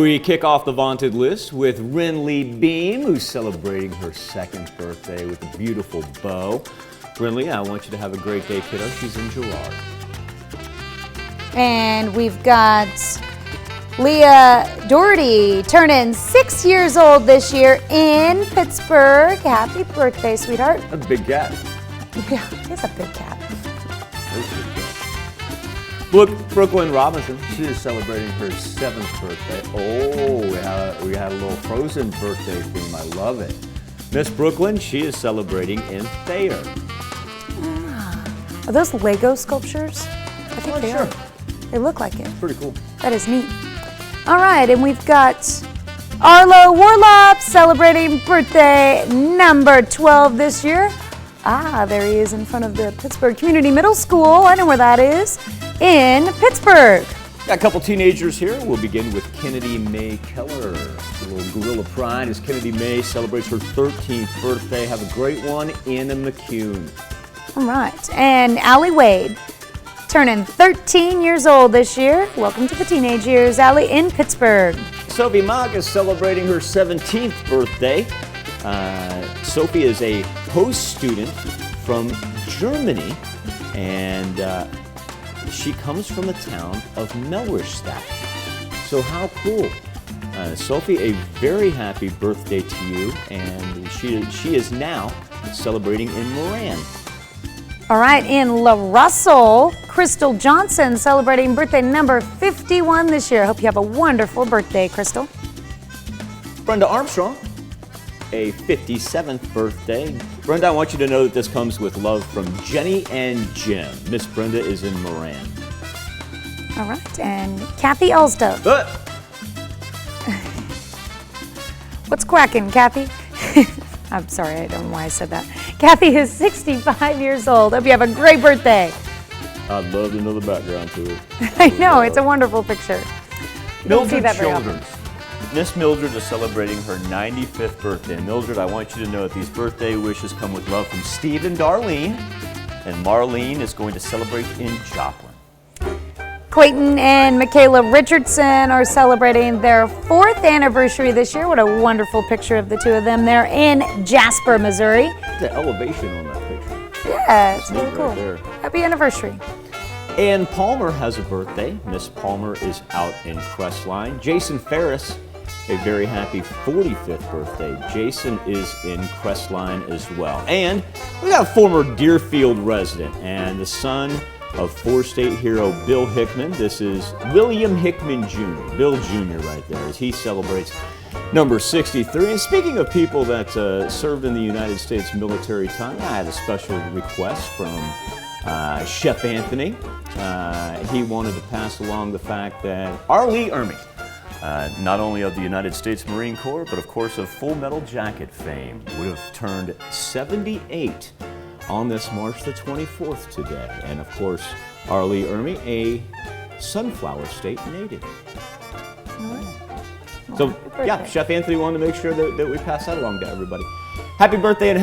We kick off the vaunted list with Renlee Beam, who's celebrating her second birthday with a beautiful bow. Renlee, I want you to have a great day, kiddo. She's in Girard. And we've got Leah Doherty, turning 6 years old this year in Pittsburgh. Happy birthday, sweetheart. A big cat. Yeah, he's a big cat. Look, Brooklyn Robinson, she is celebrating her 7th birthday. Oh, we had a little Frozen birthday theme. I love it. Miss Brooklyn, she is celebrating in Thayer. Are those Lego sculptures? I think they are. They look like it. Pretty cool. That is neat. All right, and we've got Arlo Warlock celebrating birthday number 12 this year. Ah, there he is in front of the Pittsburgh Community Middle School. I know where that is. In Pittsburgh. Got a couple teenagers here. We'll begin with Kennedy May Keller. A little gorilla pride as Kennedy May celebrates her 13th birthday. Have a great one in McCune. All right, and Allie Wade, turning 13 years old this year. Welcome to the teenage years, Allie, in Pittsburgh. Sophie Magna is celebrating her 17th birthday. Sophie is a host student from Germany, and she comes from the town of Melrestadt. So how cool. Sophie, a very happy birthday to you, and she is now celebrating in Moran. All right, in La Russell, Crystal Johnson celebrating birthday number 51 this year. Hope you have a wonderful birthday, Crystal. Brenda Armstrong, a 57th birthday. Brenda, I want you to know that this comes with love from Jenny and Jim. Miss Brenda is in Moran. All right, and Kathy Elstow. What's quacking, Kathy? I'm sorry, I don't know why I said that. Kathy is 65 years old. Hope you have a great birthday. I'd love to know the background to it. I know, it's a wonderful picture. You don't see that very often. Miss Mildred is celebrating her 95th birthday. Mildred, I want you to know that these birthday wishes come with love from Steve and Darlene. And Marlene is going to celebrate in Joplin. Clayton and Michaela Richardson are celebrating their 4th anniversary this year. What a wonderful picture of the two of them there in Jasper, Missouri. The elevation on that picture. Yeah, it's really cool. Right, Happy anniversary. Ann Palmer has a birthday. Miss Palmer is out in Crestline. Jason Ferris, a very happy 45th birthday. Jason is in Crestline as well. And we got a former Deerfield resident and the son of four-state hero Bill Hickman. This is William Hickman Jr., Bill Jr. right there, as he celebrates number 63. And speaking of people that served in the United States military time, I had a special request from Chef Anthony. He wanted to pass along the fact that Arlie Ermy, not only of the United States Marine Corps, but of course of Full Metal Jacket fame, would have turned 78 on this March the 24th today. And of course, Arlie Ermy, a Sunflower State native. So yeah, Chef Anthony wanted to make sure that we pass that along to everybody. Happy birthday and